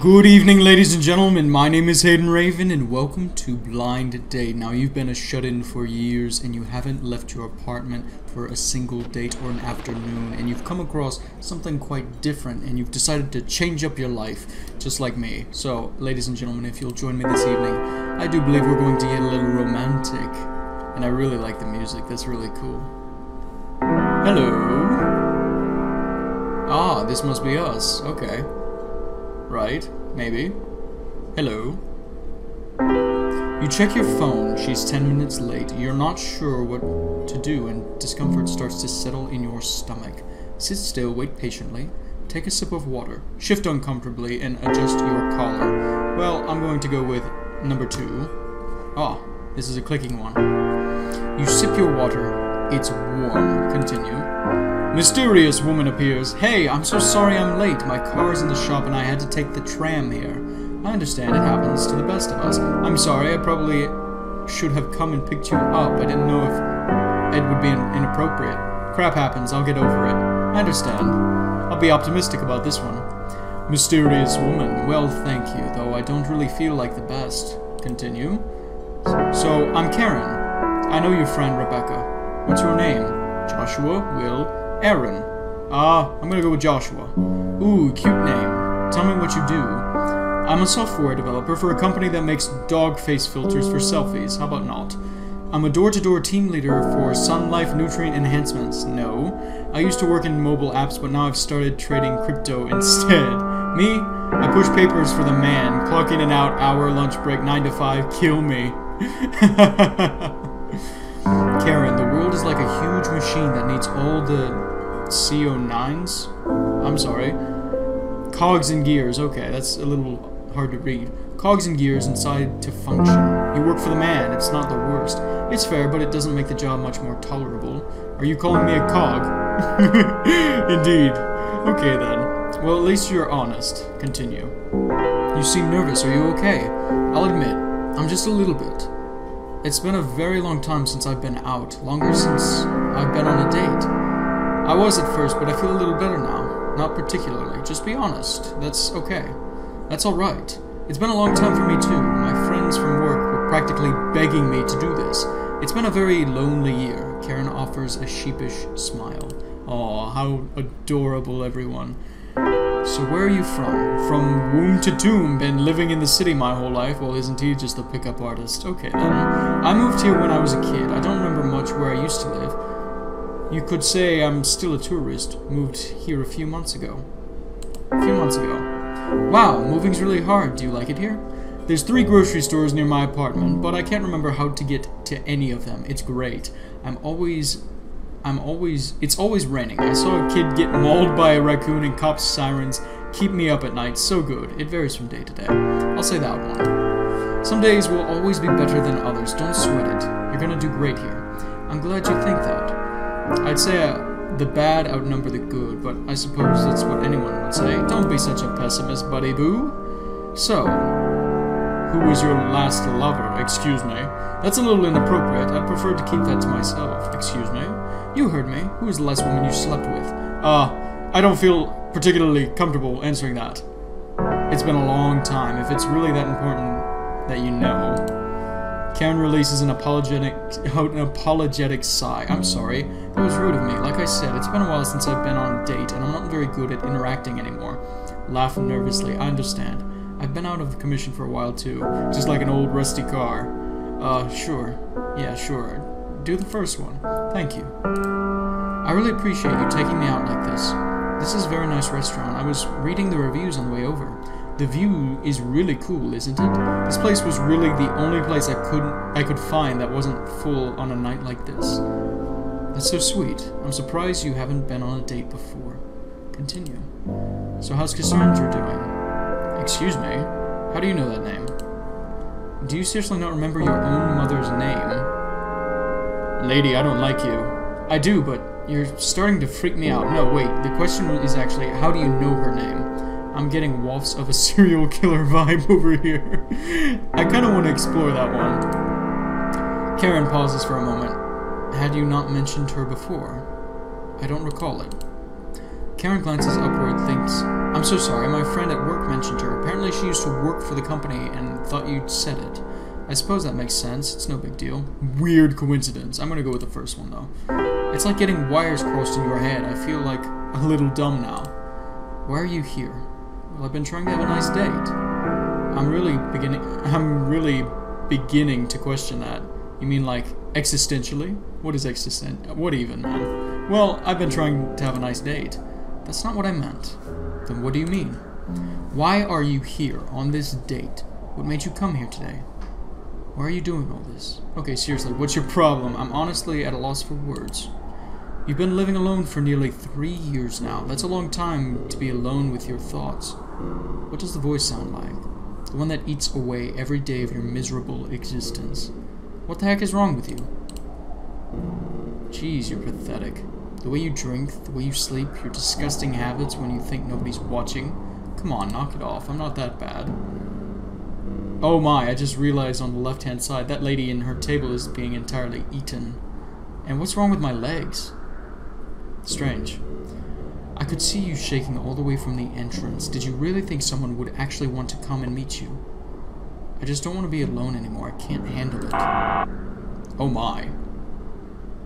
Good evening, ladies and gentlemen. My name is Hayden Raven, and welcome to Blind Date. Now, you've been a shut-in for years, and you haven't left your apartment for a single date or an afternoon, and you've come across something quite different, and you've decided to change up your life, just like me. So, ladies and gentlemen, if you'll join me this evening, I do believe we're going to get a little romantic, and I really like the music. That's really cool. Hello? Ah, this must be us. Okay. Right, maybe. Hello. You check your phone. She's 10 minutes late. You're not sure what to do, and discomfort starts to settle in your stomach. Sit still, wait patiently. Take a sip of water. Shift uncomfortably and adjust your collar. Well, I'm going to go with number 2. Ah, this is a clicking one. You sip your water. It's warm. Continue. Mysterious woman appears. Hey, I'm so sorry I'm late. My car's in the shop and I had to take the tram here. I understand, it happens to the best of us. I'm sorry, I probably should have come and picked you up. I didn't know if it would be inappropriate. Crap happens, I'll get over it. I understand. I'll be optimistic about this one. Mysterious woman. Well, thank you, though I don't really feel like the best. Continue. So, I'm Karen. I know your friend Rebecca. What's your name? Joshua, Will, Aaron. I'm gonna go with Joshua. Ooh, cute name. Tell me what you do. I'm a software developer for a company that makes dog face filters for selfies. How about not? I'm a door-to-door team leader for Sun Life Nutrient Enhancements. No. I used to work in mobile apps, but now I've started trading crypto instead. Me? I push papers for the man. Clock in and out, hour, lunch break, 9 to 5. Kill me. Karen, the world is like a huge machine that needs all the CO9s? I'm sorry. Cogs and gears. Okay, that's a little hard to read. Cogs and gears inside to function. You work for the man. It's not the worst. It's fair, but it doesn't make the job much more tolerable. Are you calling me a cog? Indeed. Okay, then. Well, at least you're honest. Continue. You seem nervous. Are you okay? I'll admit, I'm just a little bit. It's been a very long time since I've been out. Longer since I've been on a date. I was at first, but I feel a little better now. Not particularly. Just be honest. That's okay. That's alright. It's been a long time for me too. My friends from work were practically begging me to do this. It's been a very lonely year. Karen offers a sheepish smile. Aw, how adorable, everyone. So where are you from? From womb to tomb, been living in the city my whole life. Well, isn't he just a pickup artist? Okay then. I moved here when I was a kid. I don't remember much where I used to live. You could say I'm still a tourist. Moved here a few months ago. Wow, moving's really hard. Do you like it here? There's 3 grocery stores near my apartment, but I can't remember how to get to any of them. It's great. It's always raining. I saw a kid get mauled by a raccoon and cops' sirens keep me up at night. So good. It varies from day to day. I'll say that one. Some days will always be better than others. Don't sweat it. You're gonna do great here. I'm glad you think that. I'd say the bad outnumber the good, but I suppose that's what anyone would say. Don't be such a pessimist, buddy boo. So, who was your last lover? Excuse me. That's a little inappropriate. I'd prefer to keep that to myself. Excuse me. You heard me. Who was the last woman you slept with? I don't feel particularly comfortable answering that. It's been a long time. If it's really that important that you know. Karen releases an apologetic sigh. I'm sorry. That was rude of me. Like I said, it's been a while since I've been on a date, and I'm not very good at interacting anymore. Laugh nervously. I understand. I've been out of commission for a while, too. Just like an old rusty car. Sure. Yeah, sure. Do the first one. Thank you. I really appreciate you taking me out like this. This is a very nice restaurant. I was reading the reviews on the way over. The view is really cool, isn't it? This place was really the only place I could find that wasn't full on a night like this. That's so sweet. I'm surprised you haven't been on a date before. Continue. So how's Cassandra doing? Excuse me? How do you know that name? Do you seriously not remember your own mother's name? Lady, I don't like you. I do, but you're starting to freak me out. No, wait. The question is actually, how do you know her name? I'm getting wafts of a serial killer vibe over here. I kind of want to explore that one. Karen pauses for a moment. Had you not mentioned her before? I don't recall it. Karen glances upward, thinks, I'm so sorry, my friend at work mentioned her. Apparently she used to work for the company and thought you'd said it. I suppose that makes sense. It's no big deal. Weird coincidence. I'm gonna go with the first one, though. It's like getting wires crossed in your head. I feel like a little dumb now. Why are you here? Well, I've been trying to have a nice date. I'm really beginning to question that. You mean like existentially? What is what even, man? Well, I've been trying to have a nice date. That's not what I meant. Then what do you mean? Why are you here on this date? What made you come here today? Why are you doing all this? Okay, seriously, what's your problem? I'm honestly at a loss for words. You've been living alone for nearly 3 years now. That's a long time to be alone with your thoughts. What does the voice sound like? The one that eats away every day of your miserable existence. What the heck is wrong with you? Jeez, you're pathetic. The way you drink, the way you sleep, your disgusting habits when you think nobody's watching. Come on, knock it off. I'm not that bad. Oh my, I just realized on the left-hand side, that lady in her table is being entirely eaten. And what's wrong with my legs? Strange. I could see you shaking all the way from the entrance. Did you really think someone would actually want to come and meet you? I just don't want to be alone anymore. I can't handle it. Oh my.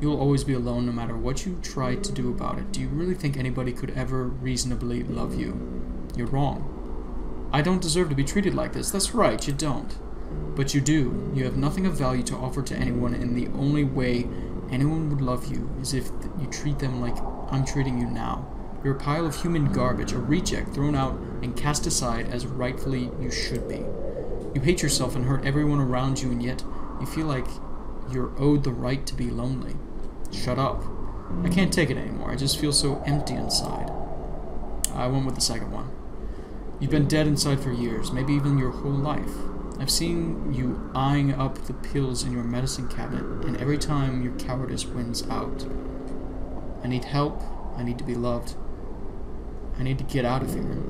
You'll always be alone no matter what you try to do about it. Do you really think anybody could ever reasonably love you? You're wrong. I don't deserve to be treated like this. That's right, you don't. But you do. You have nothing of value to offer to anyone, and the only way anyone would love you is if you treat them like I'm treating you now. You're a pile of human garbage, a reject thrown out and cast aside as rightfully you should be. You hate yourself and hurt everyone around you, and yet you feel like you're owed the right to be lonely. Shut up. I can't take it anymore. I just feel so empty inside. I went with the second one. You've been dead inside for years, maybe even your whole life. I've seen you eyeing up the pills in your medicine cabinet, and every time your cowardice wins out. I need help. I need to be loved. I need to get out of here.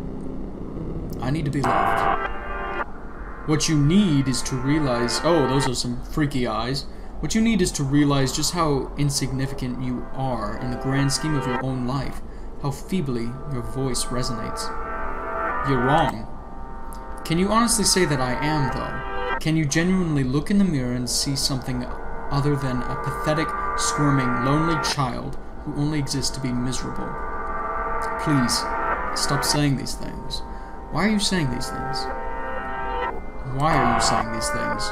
I need to be loved. What you need is to realize... Oh, those are some freaky eyes. What you need is to realize just how insignificant you are in the grand scheme of your own life. How feebly your voice resonates. You're wrong. Can you honestly say that I am, though? Can you genuinely look in the mirror and see something other than a pathetic, squirming, lonely child who only exists to be miserable? Please, stop saying these things. Why are you saying these things? Why are you saying these things?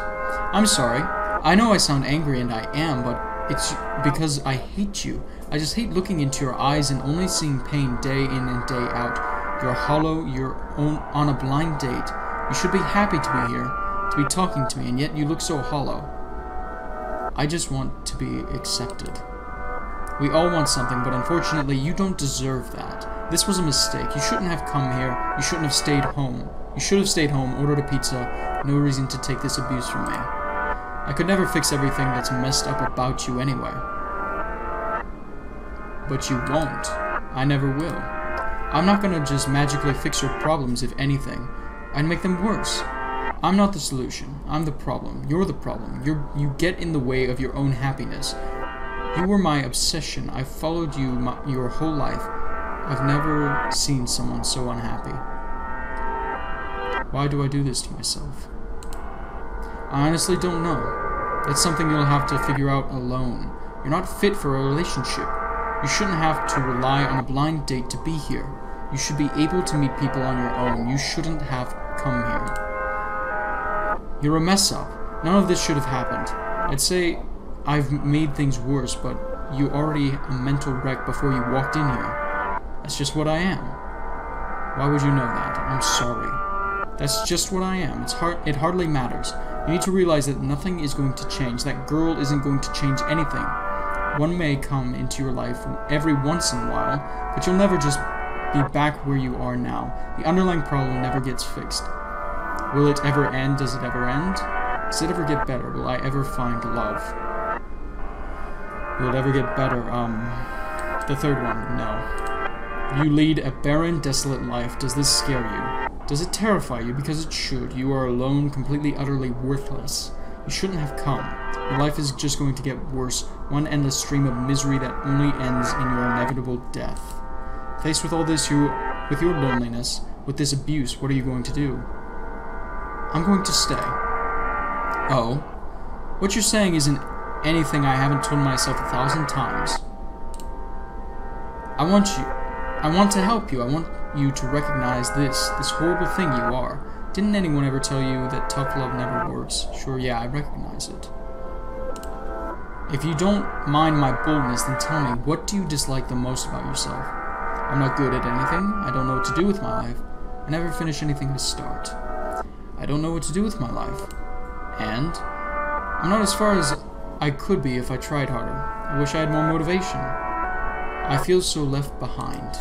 I'm sorry. I know I sound angry, and I am, but it's because I hate you. I just hate looking into your eyes and only seeing pain day in and day out. You're hollow, you're on a blind date. You should be happy to be here, to be talking to me, and yet you look so hollow. I just want to be accepted. We all want something, but unfortunately you don't deserve that. This was a mistake. You shouldn't have come here. You shouldn't have stayed home. You should have stayed home, ordered a pizza. No reason to take this abuse from me. I could never fix everything that's messed up about you anyway. But you won't. I never will. I'm not gonna just magically fix your problems, if anything. I'd make them worse. I'm not the solution. I'm the problem. You're the problem. You get in the way of your own happiness. You were my obsession. I've followed you your whole life. I've never seen someone so unhappy. Why do I do this to myself? I honestly don't know. It's something you'll have to figure out alone. You're not fit for a relationship. You shouldn't have to rely on a blind date to be here. You should be able to meet people on your own. You shouldn't have come here. You're a mess up. None of this should have happened. I'd say I've made things worse, but you're already a mental wreck before you walked in here. That's just what I am. Why would you know that? I'm sorry. That's just what I am. It hardly matters. You need to realize that nothing is going to change. That girl isn't going to change anything. One may come into your life every once in a while, but you'll never just be back where you are now. The underlying problem never gets fixed. Will it ever end? Does it ever end? Does it ever get better? Will I ever find love? Will it ever get better? The third one, no. You lead a barren, desolate life. Does this scare you? Does it terrify you? Because it should. You are alone, completely, utterly worthless. You shouldn't have come. Your life is just going to get worse. One endless stream of misery that only ends in your inevitable death. Faced with all this, you With your loneliness, with this abuse, what are you going to do? I'm going to stay. Oh? What you're saying isn't anything I haven't told myself 1,000 times. I want to help you. I want you to recognize this horrible thing you are. Didn't anyone ever tell you that tough love never works? Sure, yeah, I recognize it. If you don't mind my boldness, then tell me, what do you dislike the most about yourself? I'm not good at anything. I don't know what to do with my life. I never finish anything I start. I don't know what to do with my life. And I'm not as far as I could be if I tried harder. I wish I had more motivation. I feel so left behind.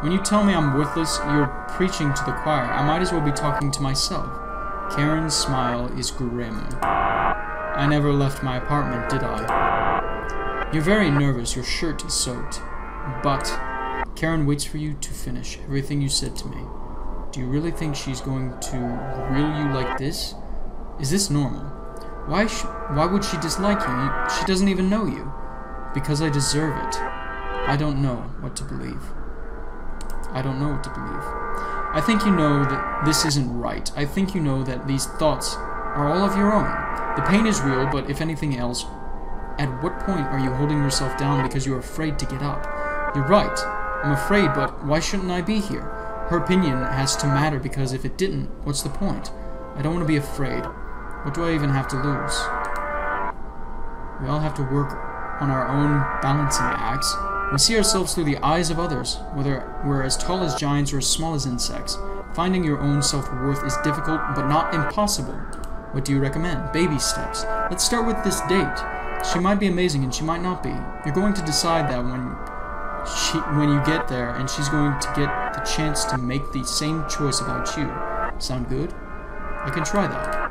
When you tell me I'm worthless, you're preaching to the choir. I might as well be talking to myself. Karen's smile is grim. I never left my apartment, did I? You're very nervous. Your shirt is soaked. But Karen waits for you to finish everything you said to me. Do you really think she's going to grill you like this? Is this normal? Why would she dislike you? She doesn't even know you. Because I deserve it. I don't know what to believe. I don't know what to believe. I think you know that this isn't right. I think you know that these thoughts are all of your own. The pain is real, but if anything else, at what point are you holding yourself down because you're afraid to get up? You're right. I'm afraid, but why shouldn't I be here? Her opinion has to matter because if it didn't, what's the point? I don't want to be afraid. What do I even have to lose? We all have to work on our own balancing acts. We see ourselves through the eyes of others, whether we're as tall as giants or as small as insects. Finding your own self-worth is difficult, but not impossible. What do you recommend? Baby steps. Let's start with this date. She might be amazing and she might not be. You're going to decide that when you get there, and she's going to get the chance to make the same choice about you. Sound good? I can try that.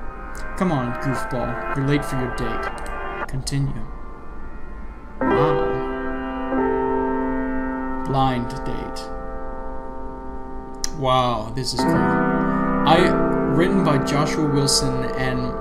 Come on, goofball. You're late for your date. Continue. Wow. Blind date. Wow, this is cool. Written by Joshua Wilson and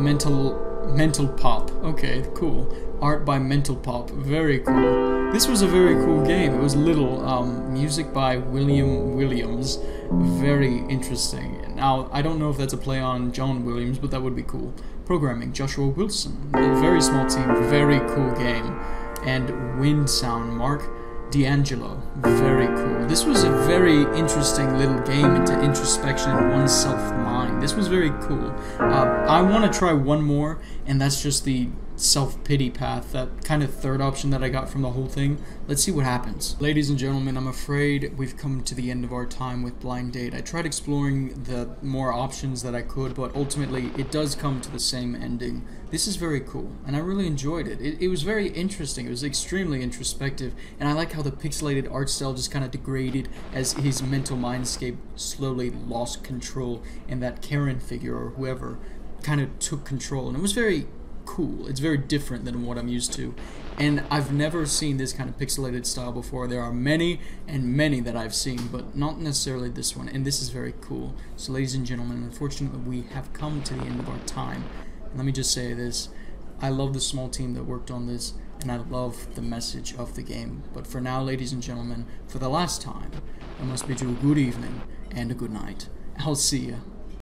Mental Pop. Okay, cool. Art by Mental Pop. Very cool. This was a very cool game. It was little. Music by William Williams. Very interesting. Now, I don't know if that's a play on John Williams, but that would be cool. Programming, Joshua Wilson. A very small team. Very cool game. And Wind Sound, Mark D'Angelo. Very cool. This was a very interesting little game into introspection and one's self-mind. This was very cool. I want to try one more, and that's just the self-pity path, that kind of third option that I got from the whole thing. Let's see what happens. Ladies and gentlemen, I'm afraid we've come to the end of our time with Blind Date. I tried exploring the more options that I could, but ultimately it does come to the same ending. This is very cool, and I really enjoyed it. It was very interesting. It was extremely introspective, and I like how the pixelated art style just kind of degraded as his mental mindscape slowly lost control, and that Karen figure, or whoever, kind of took control, and it was very cool. It's very different than what I'm used to, and I've never seen this kind of pixelated style before. There are many and many that I've seen, but not necessarily this one, and this is very cool. So ladies and gentlemen, unfortunately we have come to the end of our time, and let me just say this: I love the small team that worked on this, and I love the message of the game. But for now, ladies and gentlemen, for the last time, I must bid you a good evening and a good night. I'll see ya.